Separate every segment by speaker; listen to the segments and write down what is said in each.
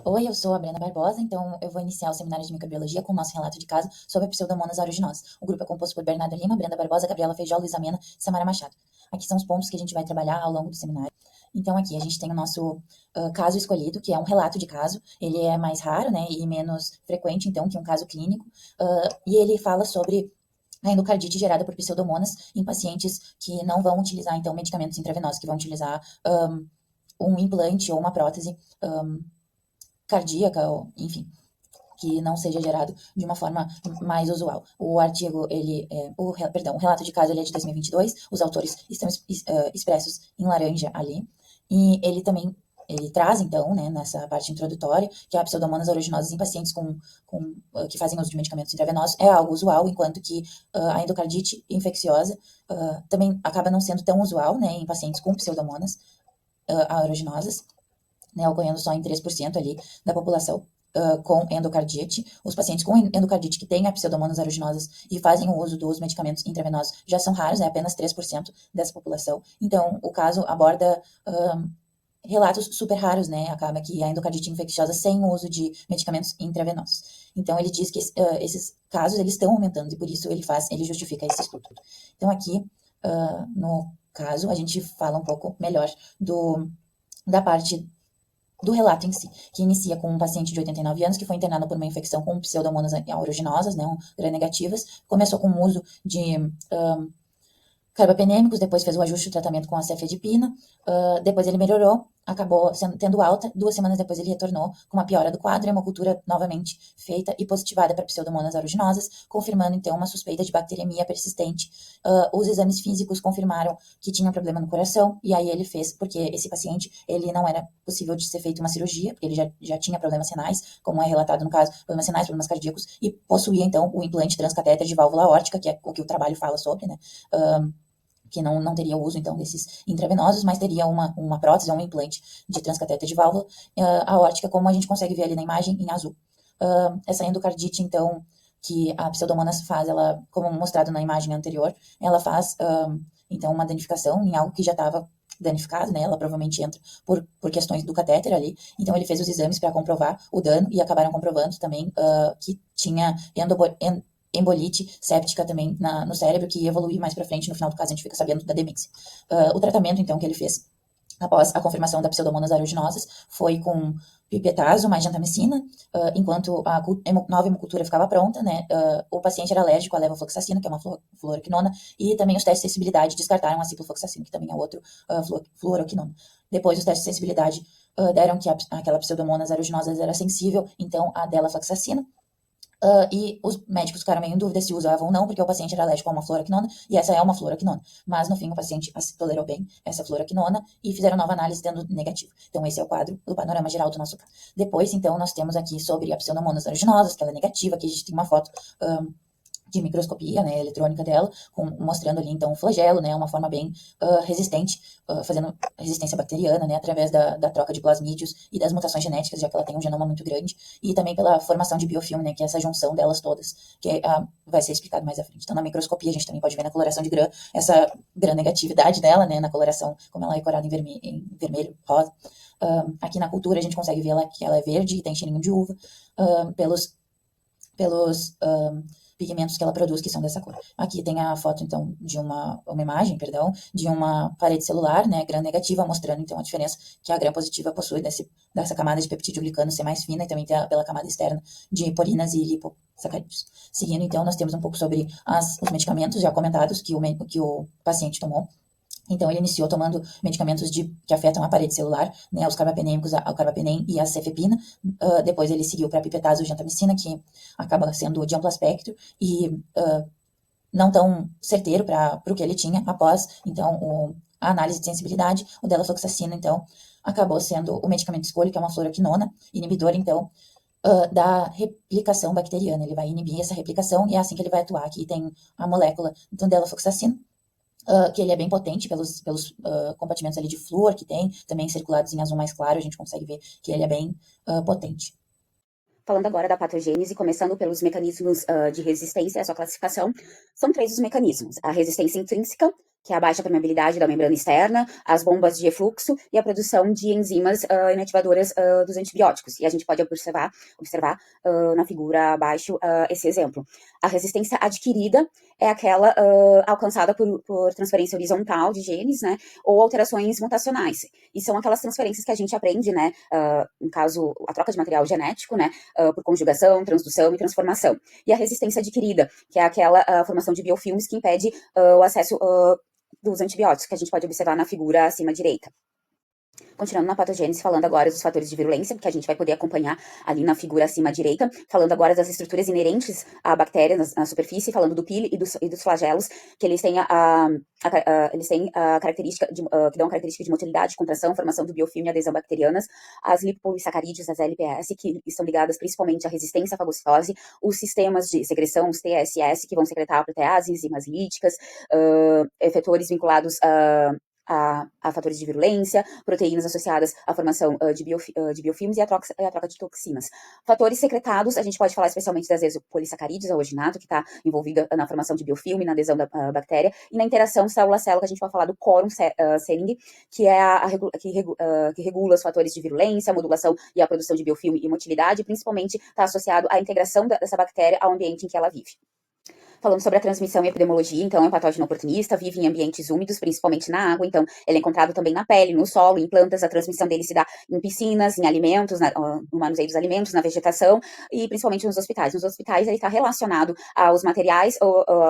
Speaker 1: Oi, eu sou a Brenda Barbosa, então eu vou iniciar o seminário de microbiologia com o nosso relato de caso sobre a Pseudomonas aeruginosa. O grupo é composto por Bernardo Lima, Brenda Barbosa, Gabriela Feijó, Luísa Mena e Samara Machado. Aqui são os pontos que a gente vai trabalhar ao longo do seminário. Então aqui a gente tem o nosso caso escolhido, que é um relato de caso. Ele é mais raro, né, e menos frequente, então, que um caso clínico. E ele fala sobre a endocardite gerada por pseudomonas em pacientes que não vão utilizar, então, medicamentos intravenosos, que vão utilizar um implante ou uma prótese cardíaca, ou, enfim, que não seja gerado de uma forma mais usual. O artigo, o relato de caso ele é de 2022, os autores estão expressos em laranja ali, e ele traz, então, né, nessa parte introdutória, que a pseudomonas aeruginosa em pacientes que fazem uso de medicamentos intravenosos é algo usual, enquanto que a endocardite infecciosa também acaba não sendo tão usual, né, em pacientes com pseudomonas aeruginosas, né, ocorrendo só em 3% ali da população com endocardite. Os pacientes com endocardite que têm a pseudomonas aeruginosas e fazem o uso dos medicamentos intravenosos já são raros, é apenas 3% dessa população. Então, o caso aborda relatos super raros, né? Acaba que a endocardite infecciosa sem o uso de medicamentos intravenosos. Então, ele diz que esses casos eles estão aumentando e por isso ele justifica esse estudo. Então, aqui, no caso, a gente fala um pouco melhor da parte do relato em si, que inicia com um paciente de 89 anos que foi internado por uma infecção com pseudomonas aeruginosas, né, gram-negativas, começou com o uso de carbapenêmicos, depois fez o ajuste do tratamento com a cefedipina, depois ele melhorou, acabou tendo alta, 2 semanas depois ele retornou com uma piora do quadro, hemocultura novamente feita e positivada para pseudomonas aeruginosas, confirmando então uma suspeita de bacteremia persistente. Os exames físicos confirmaram que tinha um problema no coração, e aí ele fez, porque esse paciente, ele não era possível de ser feita uma cirurgia, porque ele já tinha problemas renais, como é relatado no caso, problemas renais, problemas cardíacos, e possuía então o implante transcatéter de válvula aórtica, que é o que o trabalho fala sobre, né? Que não teria o uso, então, desses intravenosos, mas teria uma prótese ou um implante de transcatéter de válvula aórtica, como a gente consegue ver ali na imagem, em azul. Essa endocardite, então, que a pseudomonas faz, ela, como mostrado na imagem anterior, ela faz, então, uma danificação em algo que já estava danificado, né? Ela provavelmente entra por questões do catéter ali. Então, ele fez os exames para comprovar o dano e acabaram comprovando também que tinha embolite séptica também no cérebro, que ia evoluir mais para frente. No final do caso, a gente fica sabendo da demência. O tratamento, então, que ele fez após a confirmação da pseudomonas aeruginosas foi com pipetazo mais gentamicina, enquanto a nova hemocultura ficava pronta, né, o paciente era alérgico à levofloxacina, que é uma fluoroquinona, e também os testes de sensibilidade descartaram a ciprofloxacina, que também é outro fluoroquinona. Depois, os testes de sensibilidade deram que aquela pseudomonas aeruginosa era sensível, então, a delafloxacina. E os médicos ficaram meio em dúvida se usavam ou não, porque o paciente era alérgico a uma fluoroquinona, e essa é uma fluoroquinona. Mas, no fim, o paciente tolerou bem essa fluoroquinona e fizeram nova análise dando negativo. Então, esse é o quadro do panorama geral do nosso caso. Depois, então, nós temos aqui sobre a pseudomonas aeruginosas, que ela é negativa. Aqui a gente tem uma foto de microscopia, né, eletrônica dela, mostrando ali, então, o flagelo, né, uma forma bem resistente, fazendo resistência bacteriana, né, através da troca de plasmídios e das mutações genéticas, já que ela tem um genoma muito grande, e também pela formação de biofilme, né, que é essa junção delas todas, que vai ser explicado mais à frente. Então, na microscopia, a gente também pode ver na coloração de Gram, essa gram-negatividade dela, né, na coloração, como ela é corada em vermelho, rosa. Aqui na cultura, a gente consegue ver que ela é verde e tem cheirinho de uva, pelos pigmentos que ela produz, que são dessa cor. Aqui tem a foto, então, de uma imagem, perdão, de uma parede celular, né, gram-negativa, mostrando, então, a diferença que a gram-positiva possui dessa camada de peptídeo-glicano ser mais fina e também pela camada externa de porinas e lipossacarídeos. Seguindo, então, nós temos um pouco sobre os medicamentos já comentados que o paciente tomou. Então, ele iniciou tomando medicamentos que afetam a parede celular, né, os carbapenêmicos, o carbapenem e a cefepina. Depois, ele seguiu para a pipetazo e gentamicina, que acaba sendo de amplo espectro e não tão certeiro para o que ele tinha. Após, então, a análise de sensibilidade, o delafloxacina, então, acabou sendo o medicamento escolha, que é uma fluoroquinona, inibidor, então, da replicação bacteriana. Ele vai inibir essa replicação e é assim que ele vai atuar. Aqui tem a molécula do delafloxacina, que ele é bem potente pelos compartimentos ali de flúor que tem, também circulados em azul mais claro, a gente consegue ver que ele é bem potente.
Speaker 2: Falando agora da patogênese, começando pelos mecanismos de resistência, a sua classificação, são três os mecanismos: a resistência intrínseca, que é a baixa permeabilidade da membrana externa, as bombas de efluxo e a produção de enzimas inativadoras dos antibióticos. E a gente pode observar na figura abaixo esse exemplo. A resistência adquirida é aquela alcançada por transferência horizontal de genes, né, ou alterações mutacionais. E são aquelas transferências que a gente aprende, né, no caso, a troca de material genético, né, por conjugação, transdução e transformação. E a resistência adquirida, que é aquela formação de biofilmes que impede o acesso dos antibióticos, que a gente pode observar na figura acima à direita. Continuando na patogênese, falando agora dos fatores de virulência, que a gente vai poder acompanhar ali na figura acima à direita, falando agora das estruturas inerentes à bactéria na superfície, falando do pile e dos flagelos, que eles têm eles têm a característica que dão característica de motilidade, contração, formação do biofilme e adesão bacterianas, as lipopolissacarídeos, as LPS, que estão ligadas principalmente à resistência à fagocitose, os sistemas de secreção, os TSS, que vão secretar proteases, enzimas líticas, efetores vinculados a fatores de virulência, proteínas associadas à formação de biofilmes e a troca de toxinas. Fatores secretados, a gente pode falar especialmente das exopolissacarídeos, a oginato, que está envolvida na formação de biofilme, na adesão da bactéria, e na interação célula-célula, que a gente pode falar do quorum Selling, que é que regula os fatores de virulência, a modulação e a produção de biofilme e motilidade, e principalmente está associado à integração dessa bactéria ao ambiente em que ela vive. Falando sobre a transmissão e epidemiologia, então é um patógeno oportunista, vive em ambientes úmidos, principalmente na água, então ele é encontrado também na pele, no solo, em plantas, a transmissão dele se dá em piscinas, em alimentos, no manuseio dos alimentos, na vegetação e principalmente nos hospitais. Nos hospitais ele está relacionado aos materiais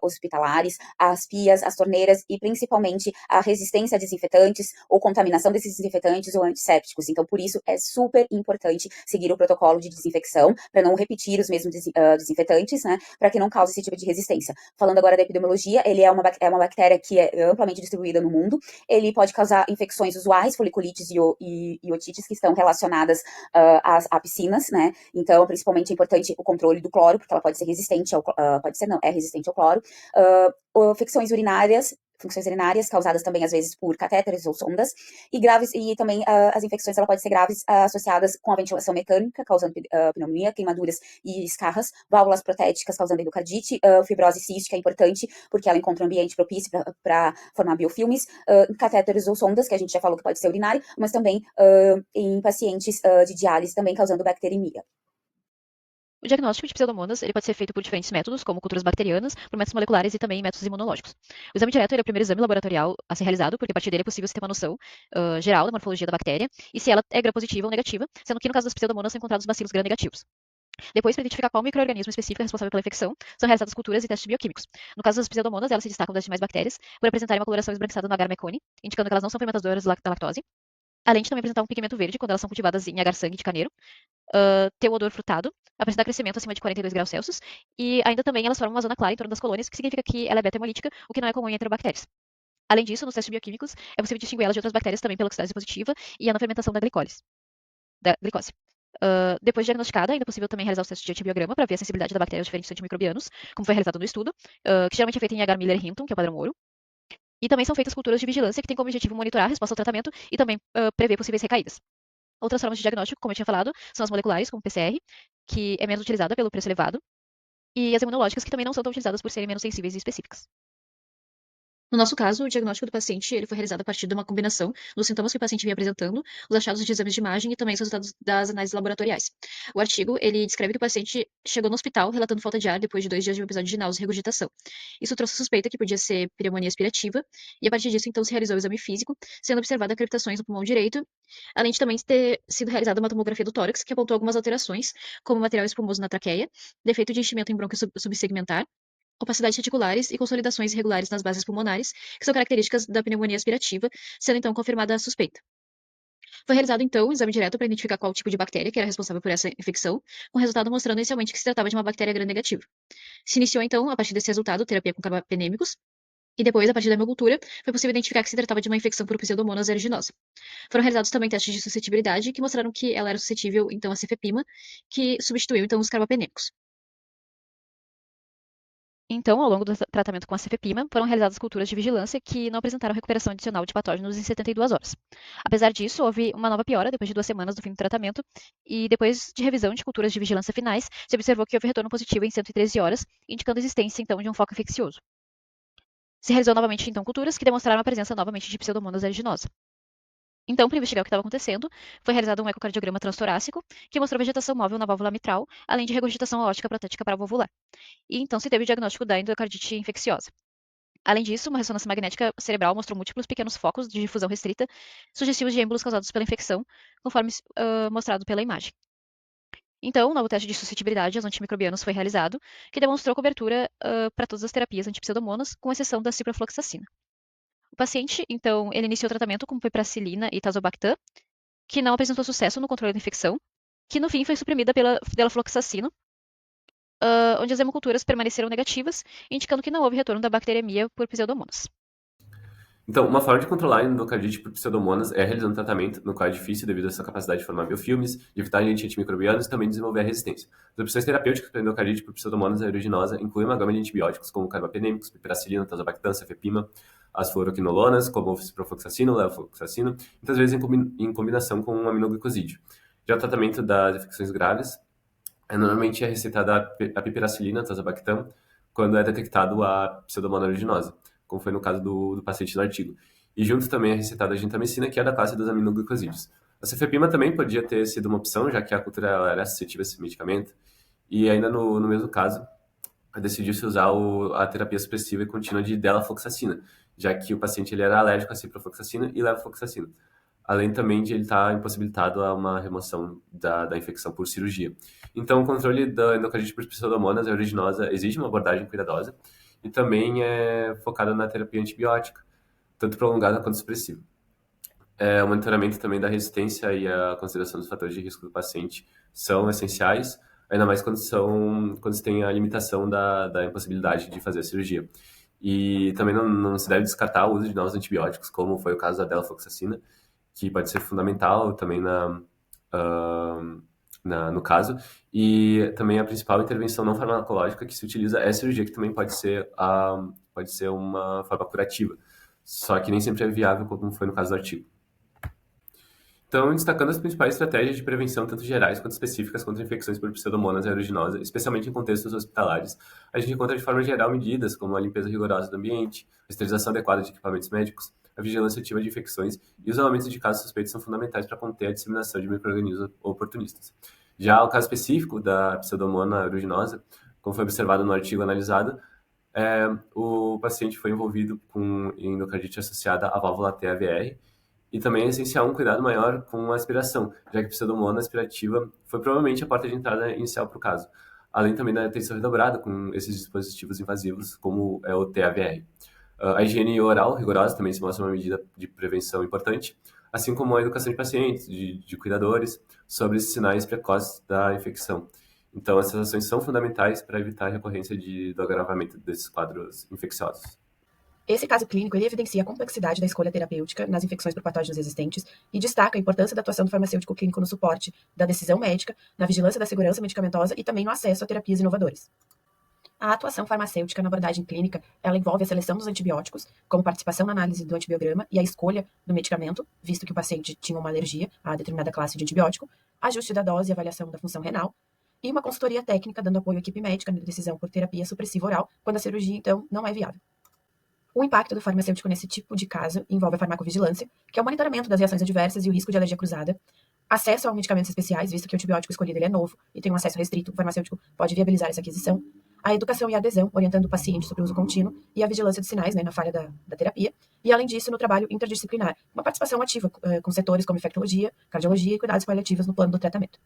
Speaker 2: hospitalares, às pias, às torneiras e principalmente à resistência a desinfetantes ou contaminação desses desinfetantes ou antissépticos. Então, por isso é super importante seguir o protocolo de desinfecção para não repetir os mesmos desinfetantes, né, para que não cause esse tipo de resistência. Falando agora da epidemiologia, ele é uma bactéria que é amplamente distribuída no mundo. Ele pode causar infecções usuais, foliculites e otites, que estão relacionadas a piscinas, né? Então, principalmente é importante o controle do cloro, porque ela pode ser resistente é resistente ao cloro. Infecções urinárias causadas também às vezes por catéteres ou sondas, e também as infecções ela pode ser graves associadas com a ventilação mecânica, causando pneumonia, queimaduras e escarras, válvulas protéticas causando endocardite, fibrose cística é importante porque ela encontra um ambiente propício para formar biofilmes, catéteres ou sondas, que a gente já falou que pode ser urinário, mas também em pacientes de diálise também causando bacteremia.
Speaker 3: O diagnóstico de pseudomonas ele pode ser feito por diferentes métodos, como culturas bacterianas, por métodos moleculares e também métodos imunológicos. O exame direto ele é o primeiro exame laboratorial a ser realizado, porque a partir dele é possível se ter uma noção geral da morfologia da bactéria e se ela é gram-positiva ou negativa, sendo que no caso das pseudomonas são encontrados bacilos gram-negativos. Depois, para identificar qual microorganismo específico é responsável pela infecção, são realizadas culturas e testes bioquímicos. No caso das pseudomonas, elas se destacam das demais bactérias por apresentarem uma coloração esbranquiçada no agar mecone, indicando que elas não são fermentadoras da lactose, além de também apresentar um pigmento verde quando elas são cultivadas em agar-sangue de carneiro, ter o odor frutado, apresentar crescimento acima de 42 graus Celsius, e ainda também elas formam uma zona clara em torno das colônias, que significa que ela é beta-hemolítica, o que não é comum em enterobactérias. Além disso, nos testes bioquímicos, é possível distinguir elas de outras bactérias também pela oxidase positiva e a não fermentação da glicose. Depois de diagnosticada, ainda é possível também realizar os testes de antibiograma para ver a sensibilidade da bactéria aos diferentes antimicrobianos, como foi realizado no estudo, que geralmente é feito em agar Miller-Hinton, que é o padrão ouro. E também são feitas culturas de vigilância que têm como objetivo monitorar a resposta ao tratamento e também prever possíveis recaídas. Outras formas de diagnóstico, como eu tinha falado, são as moleculares, como PCR, que é menos utilizada pelo preço elevado, e as imunológicas, que também não são tão utilizadas por serem menos sensíveis e específicas. No nosso caso, o diagnóstico do paciente ele foi realizado a partir de uma combinação dos sintomas que o paciente vinha apresentando, os achados de exames de imagem e também os resultados das análises laboratoriais. O artigo ele descreve que o paciente chegou no hospital relatando falta de ar depois de 2 dias de um episódio de náusea e regurgitação. Isso trouxe suspeita que podia ser pneumonia aspirativa, e a partir disso, então, se realizou o exame físico, sendo observada crepitações no pulmão direito, além de também ter sido realizada uma tomografia do tórax, que apontou algumas alterações, como material espumoso na traqueia, defeito de enchimento em brônquio subsegmentar, opacidades reticulares e consolidações irregulares nas bases pulmonares, que são características da pneumonia aspirativa, sendo então confirmada a suspeita. Foi realizado então um exame direto para identificar qual tipo de bactéria que era responsável por essa infecção, com o resultado mostrando inicialmente que se tratava de uma bactéria gram-negativa. Se iniciou então, a partir desse resultado, terapia com carbapenêmicos, e depois, a partir da hemocultura, foi possível identificar que se tratava de uma infecção por Pseudomonas aeruginosa. Foram realizados também testes de suscetibilidade que mostraram que ela era suscetível então a cefepima, que substituiu então os carbapenêmicos. Então, ao longo do tratamento com a cefepima, foram realizadas culturas de vigilância que não apresentaram recuperação adicional de patógenos em 72 horas. Apesar disso, houve uma nova piora depois de 2 semanas do fim do tratamento, e depois de revisão de culturas de vigilância finais, se observou que houve retorno positivo em 113 horas, indicando a existência, então, de um foco infeccioso. Se realizou novamente, então, culturas que demonstraram a presença novamente de Pseudomonas aeruginosa. Então, para investigar o que estava acontecendo, foi realizado um ecocardiograma transtorácico, que mostrou vegetação móvel na válvula mitral, além de regurgitação aórtica protética paravalvular. E então se teve o diagnóstico da endocardite infecciosa. Além disso, uma ressonância magnética cerebral mostrou múltiplos pequenos focos de difusão restrita, sugestivos de êmbolos causados pela infecção, conforme mostrado pela imagem. Então, um novo teste de suscetibilidade aos antimicrobianos foi realizado, que demonstrou cobertura para todas as terapias antipseudomonas, com exceção da ciprofloxacina. O paciente, então, ele iniciou o tratamento com piperacillina e tazobactam, que não apresentou sucesso no controle da infecção, que no fim foi suprimida pela fluoxacina, onde as hemoculturas permaneceram negativas, indicando que não houve retorno da bacteremia por pseudomonas.
Speaker 4: Então, uma forma de controlar a endocardite por pseudomonas é realizando tratamento, no qual é difícil devido à sua capacidade de formar biofilmes, de evitar agentes antimicrobianos e também desenvolver a resistência. As opções terapêuticas para endocardite por pseudomonas aeruginosa incluem uma gama de antibióticos, como carbapenêmicos, piperacillina, tazobactam, cefepima, as fluoroquinolonas, como ciprofloxacina, levofloxacina, muitas vezes em combinação com um aminoglicosídeo. Já o tratamento das infecções graves, normalmente é receitada a piperacillina, tazobactam, quando é detectado a pseudomonas aeruginosa, como foi no caso do paciente no artigo. E junto também é receitada a gentamicina, que é da classe dos aminoglicosídeos. A cefepima também podia ter sido uma opção, já que a cultura era suscetível a esse medicamento. E ainda no mesmo caso, decidiu-se usar a terapia supressiva e contínua de delafloxacina, já que o paciente ele era alérgico a ciprofloxacina e levofloxacina. Além também de ele estar impossibilitado a uma remoção da infecção por cirurgia. Então, o controle da endocardite por pseudomonas aeruginosa exige uma abordagem cuidadosa e também é focada na terapia antibiótica, tanto prolongada quanto supressiva. O monitoramento também da resistência e a consideração dos fatores de risco do paciente são essenciais, ainda mais quando se tem a limitação da impossibilidade de fazer a cirurgia. E também não se deve descartar o uso de novos antibióticos, como foi o caso da delafloxacina, que pode ser fundamental também no caso. E também a principal intervenção não farmacológica que se utiliza é a cirurgia, que também pode ser uma forma curativa, só que nem sempre é viável, como foi no caso do artigo. Então, destacando as principais estratégias de prevenção, tanto gerais quanto específicas, contra infecções por pseudomonas aeruginosa, especialmente em contextos hospitalares, a gente encontra de forma geral medidas como a limpeza rigorosa do ambiente, a esterilização adequada de equipamentos médicos, a vigilância ativa de infecções e os isolamentos de casos suspeitos são fundamentais para conter a disseminação de micro-organismos oportunistas. Já o caso específico da pseudomonas aeruginosa, como foi observado no artigo analisado, o paciente foi envolvido com endocardite associada à válvula TAVR, e também é essencial um cuidado maior com a aspiração, já que a pseudomonas aspirativa foi provavelmente a porta de entrada inicial para o caso, além também da atenção redobrada com esses dispositivos invasivos, como é o TAVR. A higiene oral rigorosa também se mostra uma medida de prevenção importante, assim como a educação de pacientes, de cuidadores, sobre esses sinais precoces da infecção. Então, essas ações são fundamentais para evitar a recorrência do agravamento desses quadros infecciosos.
Speaker 5: Esse caso clínico ele evidencia a complexidade da escolha terapêutica nas infecções por patógenos existentes e destaca a importância da atuação do farmacêutico clínico no suporte da decisão médica, na vigilância da segurança medicamentosa e também no acesso a terapias inovadoras. A atuação farmacêutica na abordagem clínica, ela envolve a seleção dos antibióticos, como participação na análise do antibiograma e a escolha do medicamento, visto que o paciente tinha uma alergia a determinada classe de antibiótico, ajuste da dose e avaliação da função renal, e uma consultoria técnica dando apoio à equipe médica na decisão por terapia supressiva oral, quando a cirurgia, então, não é viável. O impacto do farmacêutico nesse tipo de caso envolve a farmacovigilância, que é o monitoramento das reações adversas e o risco de alergia cruzada, acesso a medicamentos especiais, visto que o antibiótico escolhido ele é novo e tem um acesso restrito, o farmacêutico pode viabilizar essa aquisição, a educação e a adesão, orientando o paciente sobre o uso contínuo e a vigilância dos sinais, na falha da terapia, e além disso, no trabalho interdisciplinar, uma participação ativa com setores como infectologia, cardiologia e cuidados paliativos no plano do tratamento.